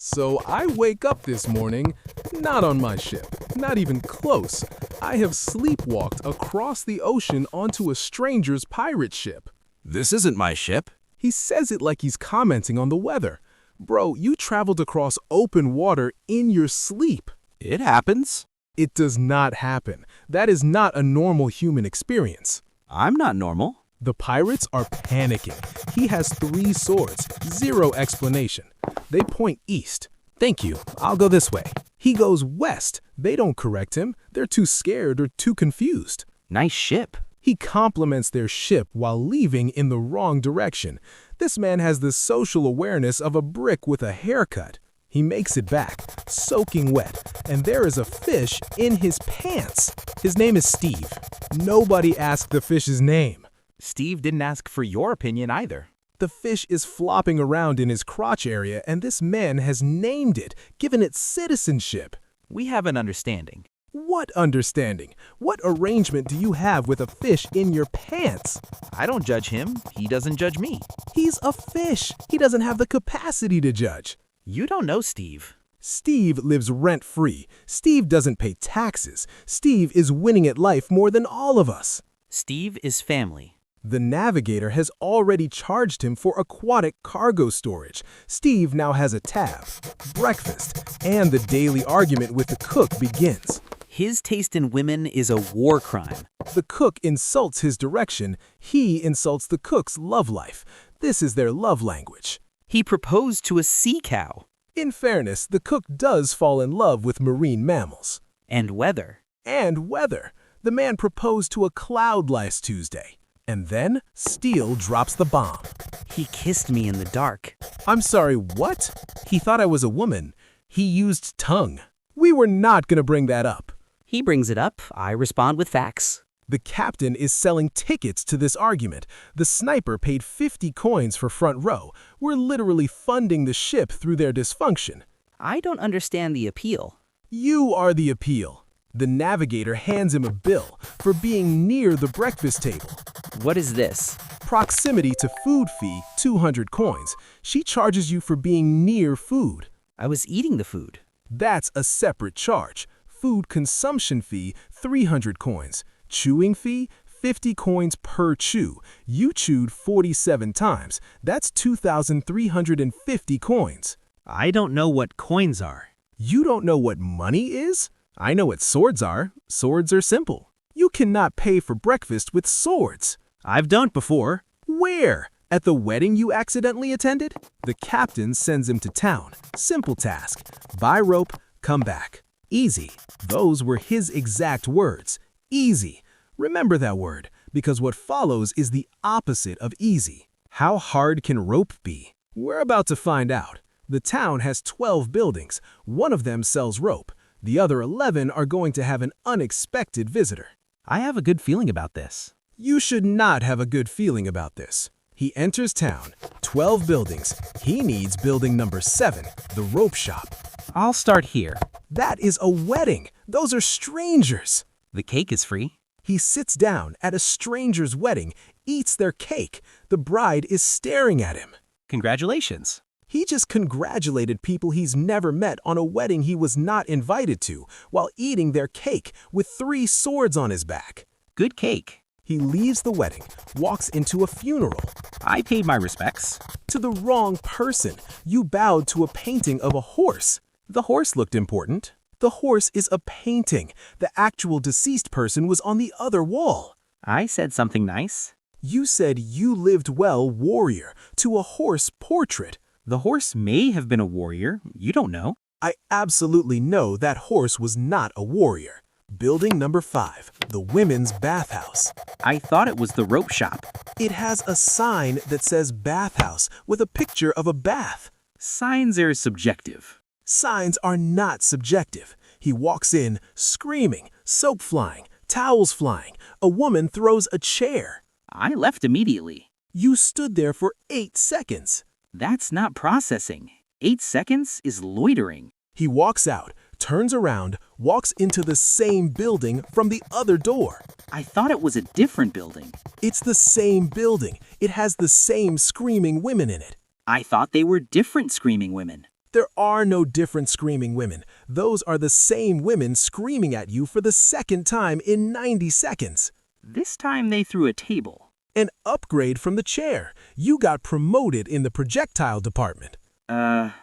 So I wake up this morning, not on my ship, not even close. I have sleepwalked across the ocean onto a stranger's pirate ship. This isn't my ship. He says it like he's commenting on the weather. Bro, you traveled across open water in your sleep. It happens. It does not happen. That is not a normal human experience. I'm not normal. The pirates are panicking. He has 3 swords, 0 explanation. They point east. Thank you, I'll go this way. He goes west. They don't correct him. They're too scared or too confused. Nice ship. He compliments their ship while leaving in the wrong direction. This man has the social awareness of a brick with a haircut. He makes it back, soaking wet, and there is a fish in his pants. His name is Steve. Nobody asked the fish's name. Steve didn't ask for your opinion either. The fish is flopping around in his crotch area, and this man has named it, given it citizenship. We have an understanding. What understanding? What arrangement do you have with a fish in your pants? I don't judge him. He doesn't judge me. He's a fish. He doesn't have the capacity to judge. You don't know Steve. Steve lives rent-free. Steve doesn't pay taxes. Steve is winning at life more than all of us. Steve is family. The navigator has already charged him for aquatic cargo storage. Steve now has a tab, breakfast, and the daily argument with the cook begins. His taste in women is a war crime. The cook insults his direction. He insults the cook's love life. This is their love language. He proposed to a sea cow. In fairness, the cook does fall in love with marine mammals. And weather. And weather. The man proposed to a cloud last Tuesday. And then, Steele drops the bomb. He kissed me in the dark. I'm sorry, what? He thought I was a woman. He used tongue. We were not going to bring that up. He brings it up. I respond with facts. The captain is selling tickets to this argument. The sniper paid 50 coins for front row. We're literally funding the ship through their dysfunction. I don't understand the appeal. You are the appeal. The navigator hands him a bill for being near the breakfast table. What is this? Proximity to food fee, 200 coins. She charges you for being near food. I was eating the food. That's a separate charge. Food consumption fee, 300 coins. Chewing fee, 50 coins per chew. You chewed 47 times. That's 2,350 coins. I don't know what coins are. You don't know what money is? I know what swords are. Swords are simple. You cannot pay for breakfast with swords. I've done it before. Where? At the wedding you accidentally attended? The captain sends him to town. Simple task. Buy rope, come back. Easy. Those were his exact words. Easy. Remember that word, because what follows is the opposite of easy. How hard can rope be? We're about to find out. The town has 12 buildings. One of them sells rope. The other 11 are going to have an unexpected visitor. I have a good feeling about this. You should not have a good feeling about this. He enters town. 12 buildings. He needs building number 7, the rope shop. I'll start here. That is a wedding. Those are strangers. The cake is free. He sits down at a stranger's wedding, eats their cake. The bride is staring at him. Congratulations. He just congratulated people he's never met on a wedding he was not invited to, while eating their cake with 3 swords on his back. Good cake. He leaves the wedding, walks into a funeral. I paid my respects. To the wrong person. You bowed to a painting of a horse. The horse looked important. The horse is a painting. The actual deceased person was on the other wall. I said something nice. You said you lived well, warrior, to a horse portrait. The horse may have been a warrior. You don't know. I absolutely know that horse was not a warrior. Building number 5, the women's bathhouse. I thought it was the rope shop. It has a sign that says bathhouse with a picture of a bath. Signs are subjective. Signs are not subjective. He walks in, screaming, soap flying, towels flying. A woman throws a chair. I left immediately. You stood there for 8 seconds. That's not processing. 8 seconds is loitering. He walks out, turns around, walks into the same building from the other door. I thought it was a different building. It's the same building. It has the same screaming women in it. I thought they were different screaming women. There are no different screaming women. Those are the same women screaming at you for the second time in 90 seconds. This time they threw a table. An upgrade from the chair. You got promoted in the projectile department.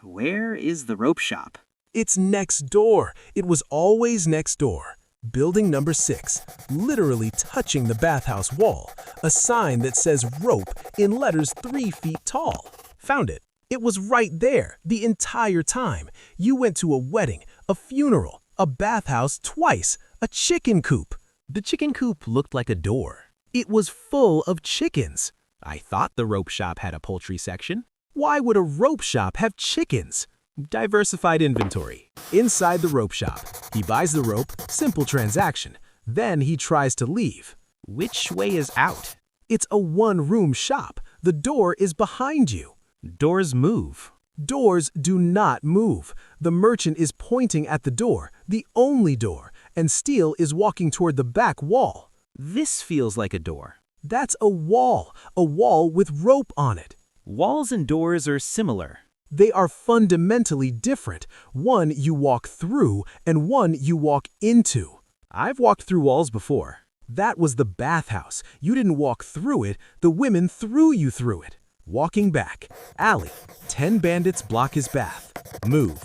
Where is the rope shop? It's next door. It was always next door. Building number 6, literally touching the bathhouse wall. A sign that says rope in letters 3 feet tall. Found it. It was right there the entire time. You went to a wedding, a funeral, a bathhouse twice, a chicken coop. The chicken coop looked like a door. It was full of chickens. I thought the rope shop had a poultry section. Why would a rope shop have chickens? Diversified inventory. Inside the rope shop, he buys the rope, simple transaction. Then he tries to leave. Which way is out? It's a one-room shop. The door is behind you. Doors move. Doors do not move. The merchant is pointing at the door, the only door, and Steele is walking toward the back wall. This feels like a door. That's a wall with rope on it. Walls and doors are similar. They are fundamentally different. One you walk through and one you walk into. I've walked through walls before. That was the bathhouse. You didn't walk through it, the women threw you through it. Walking back. Alley. 10 bandits block his bath. Move.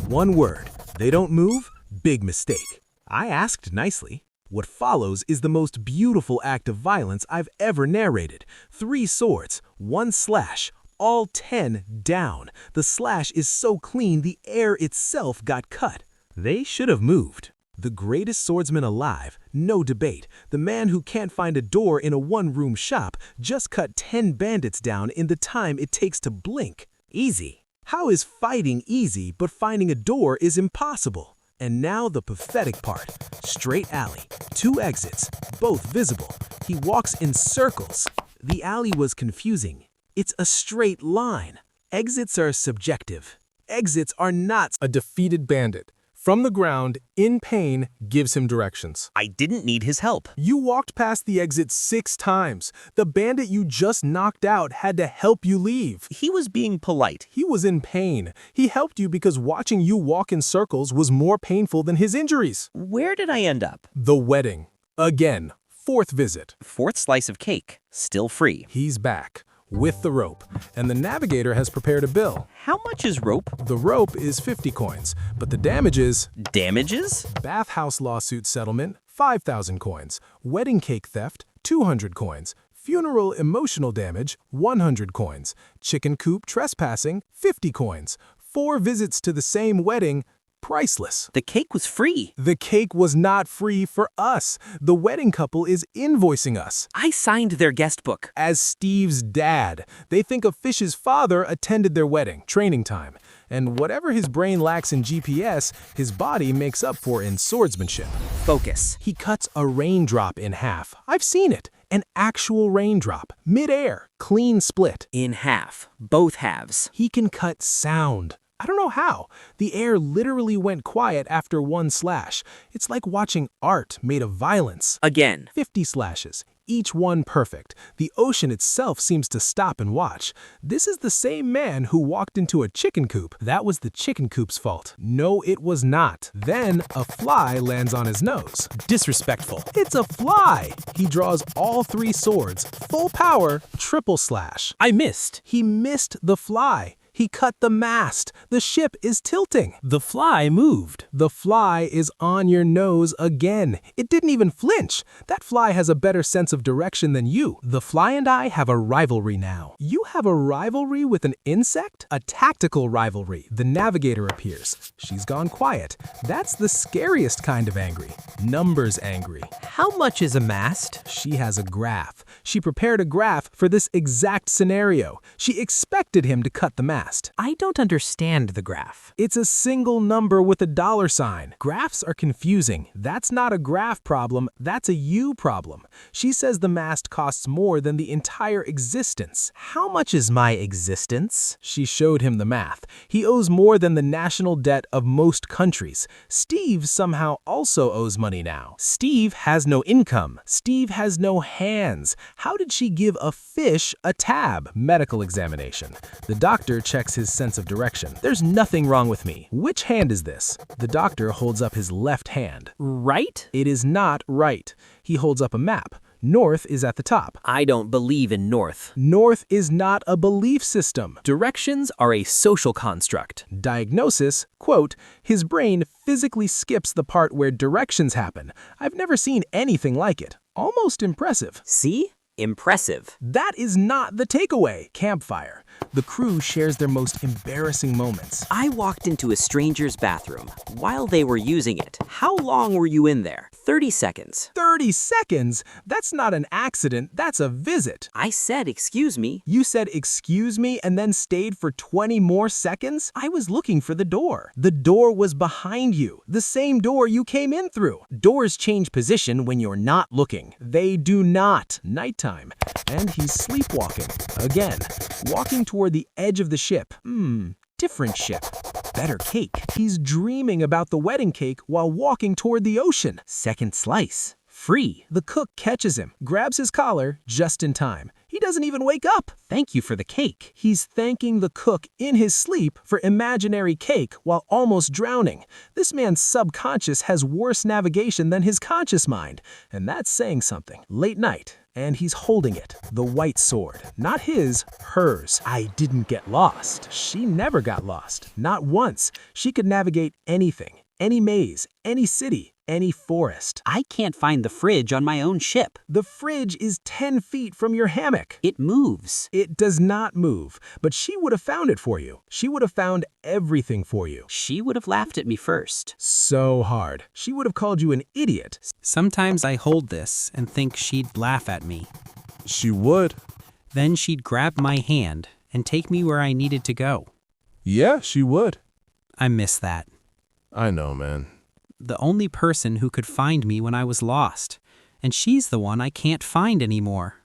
One word. They don't move? Big mistake. I asked nicely. What follows is the most beautiful act of violence I've ever narrated. 3 swords, 1 slash, all 10 down. The slash is so clean the air itself got cut. They should have moved. The greatest swordsman alive, no debate. The man who can't find a door in a one-room shop just cut 10 bandits down in the time it takes to blink. Easy. How is fighting easy but finding a door is impossible? And now the pathetic part. Straight alley, 2 exits, both visible. He walks in circles. The alley was confusing. It's a straight line. Exits are subjective. Exits are not. A defeated bandit, from the ground, in pain, gives him directions. I didn't need his help. You walked past the exit 6 times. The bandit you just knocked out had to help you leave. He was being polite. He was in pain. He helped you because watching you walk in circles was more painful than his injuries. Where did I end up? The wedding. Again, 4th visit. 4th slice of cake. Still free. He's back. With the rope, and the navigator has prepared a bill. How much is rope? The rope is 50 coins, but the damages... Damages? Bathhouse lawsuit settlement, 5,000 coins. Wedding cake theft, 200 coins. Funeral emotional damage, 100 coins. Chicken coop trespassing, 50 coins. 4 visits to the same wedding, priceless. The cake was free. The cake was not free for us. The wedding couple is invoicing us. I signed their guest book. As Steve's dad. They think a fish's father attended their wedding, training time. And whatever his brain lacks in GPS, his body makes up for in swordsmanship. Focus. He cuts a raindrop in half. I've seen it. An actual raindrop. Mid-air. Clean split. In half. Both halves. He can cut sound. I don't know how. The air literally went quiet after 1 slash. It's like watching art made of violence. Again. 50 slashes, each one perfect. The ocean itself seems to stop and watch. This is the same man who walked into a chicken coop. That was the chicken coop's fault. No, it was not. Then a fly lands on his nose. Disrespectful. It's a fly. He draws all 3 swords, full power, triple slash. I missed. He missed the fly. He cut the mast. The ship is tilting. The fly moved. The fly is on your nose again. It didn't even flinch. That fly has a better sense of direction than you. The fly and I have a rivalry now. You have a rivalry with an insect? A tactical rivalry. The navigator appears. She's gone quiet. That's the scariest kind of angry. Numbers angry. How much is a mast? She has a graph. She prepared a graph for this exact scenario. She expected him to cut the mast. I don't understand the graph. It's a single number with a dollar sign. Graphs are confusing. That's not a graph problem, that's a you problem. She says the mast costs more than the entire existence. How much is my existence? She showed him the math. He owes more than the national debt of most countries. Steve somehow also owes money now. Steve has no income. Steve has no hands. How did she give a fish a tab? Medical examination. The doctor checks checks his sense of direction. There's nothing wrong with me. Which hand is this? The doctor holds up his left hand. Right? It is not right. He holds up a map. North is at the top. I don't believe in north. North is not a belief system. Directions are a social construct. Diagnosis, quote, his brain physically skips the part where directions happen. I've never seen anything like it. Almost impressive. See? Impressive. That is not the takeaway. Campfire. The crew shares their most embarrassing moments. I walked into a stranger's bathroom while they were using it. How long were you in there? 30 seconds. 30 seconds? That's not an accident, that's a visit. I said, excuse me. You said excuse me and then stayed for 20 more seconds? I was looking for the door. The door was behind you, the same door you came in through. Doors change position when you're not looking. They do not. Nighttime. And he's sleepwalking. Again. Walking toward the edge of the ship. Different ship. Better cake. He's dreaming about the wedding cake while walking toward the ocean. Second slice. Free. The cook catches him, grabs his collar just in time. He doesn't even wake up. Thank you for the cake. He's thanking the cook in his sleep for imaginary cake while almost drowning. This man's subconscious has worse navigation than his conscious mind, and that's saying something. Late night. And he's holding it, the white sword. Not his, hers. I didn't get lost. She never got lost. Not once. She could navigate anything, any maze, any city, any forest. I can't find the fridge on my own ship. The fridge is 10 feet from your hammock. It moves. It does not move, but she would have found it for you. She would have found everything for you. She would have laughed at me first. So hard. She would have called you an idiot. Sometimes I hold this and think she'd laugh at me. She would. Then she'd grab my hand and take me where I needed to go. Yeah, she would. I miss that. I know, man. The only person who could find me when I was lost, and she's the one I can't find anymore.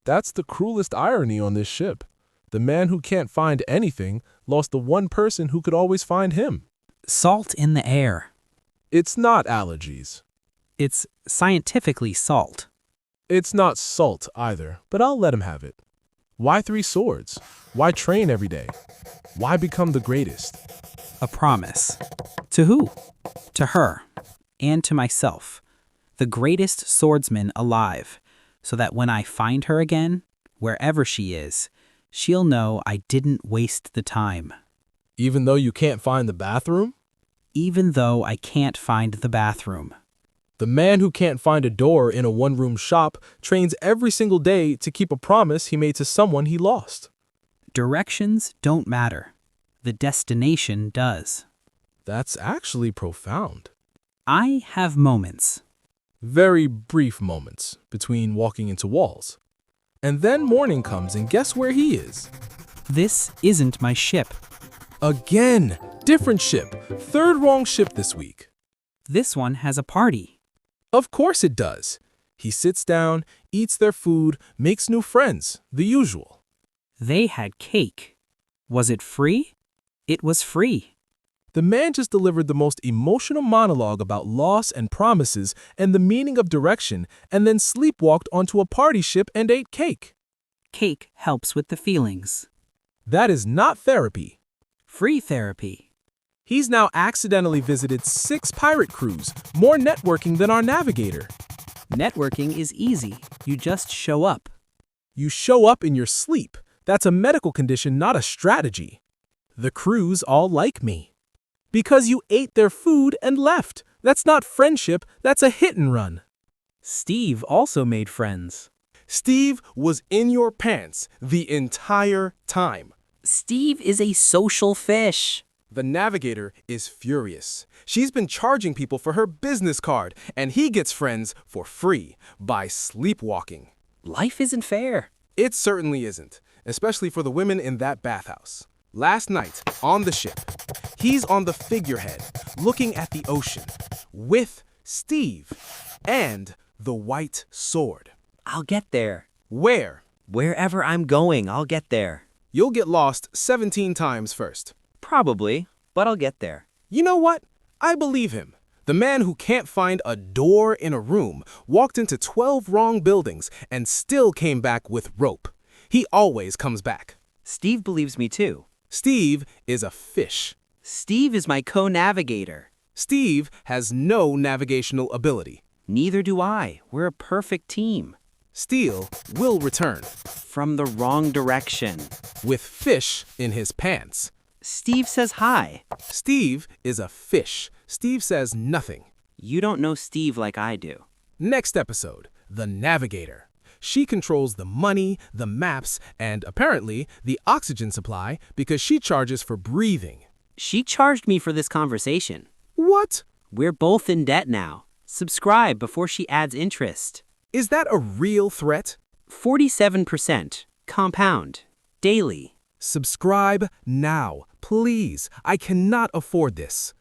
That's the cruelest irony on this ship. The man who can't find anything lost the one person who could always find him. Salt in the air. It's not allergies. It's scientifically salt. It's not salt either, but I'll let him have it. Why 3 swords? Why train every day? Why become the greatest? A promise. To who? To her, and to myself, the greatest swordsman alive, so that when I find her again, wherever she is, she'll know I didn't waste the time. Even though you can't find the bathroom? Even though I can't find the bathroom. The man who can't find a door in a one-room shop trains every single day to keep a promise he made to someone he lost. Directions don't matter. The destination does. That's actually profound. I have moments. Very brief moments between walking into walls. And then morning comes and guess where he is? This isn't my ship. Again, different ship. 3rd wrong ship this week. This one has a party. Of course it does. He sits down, eats their food, makes new friends, the usual. They had cake. Was it free? It was free. The man just delivered the most emotional monologue about loss and promises and the meaning of direction, and then sleepwalked onto a party ship and ate cake. Cake helps with the feelings. That is not therapy. Free therapy. He's now accidentally visited 6 pirate crews, more networking than our navigator. Networking is easy. You just show up. You show up in your sleep. That's a medical condition, not a strategy. The crews all like me. Because you ate their food and left. That's not friendship, that's a hit and run. Steve also made friends. Steve was in your pants the entire time. Steve is a social fish. The navigator is furious. She's been charging people for her business card, and he gets friends for free by sleepwalking. Life isn't fair. It certainly isn't, especially for the women in that bathhouse. Last night, on the ship, he's on the figurehead, looking at the ocean, with Steve and the white sword. I'll get there. Where? Wherever I'm going, I'll get there. You'll get lost 17 times first. Probably, but I'll get there. You know what? I believe him. The man who can't find a door in a room walked into 12 wrong buildings and still came back with rope. He always comes back. Steve believes me too. Steve is a fish. Steve is my co-navigator. Steve has no navigational ability. Neither do I. We're a perfect team. Steele will return From the wrong direction. with fish in his pants. Steve says hi. Steve is a fish. Steve says nothing. You don't know Steve like I do. Next episode, the Navigator. She controls the money, the maps, and apparently the oxygen supply because she charges for breathing. She charged me for this conversation. What? We're both in debt now. Subscribe before she adds interest. Is that a real threat? 47%. Compound. Daily. Subscribe now, please. I cannot afford this.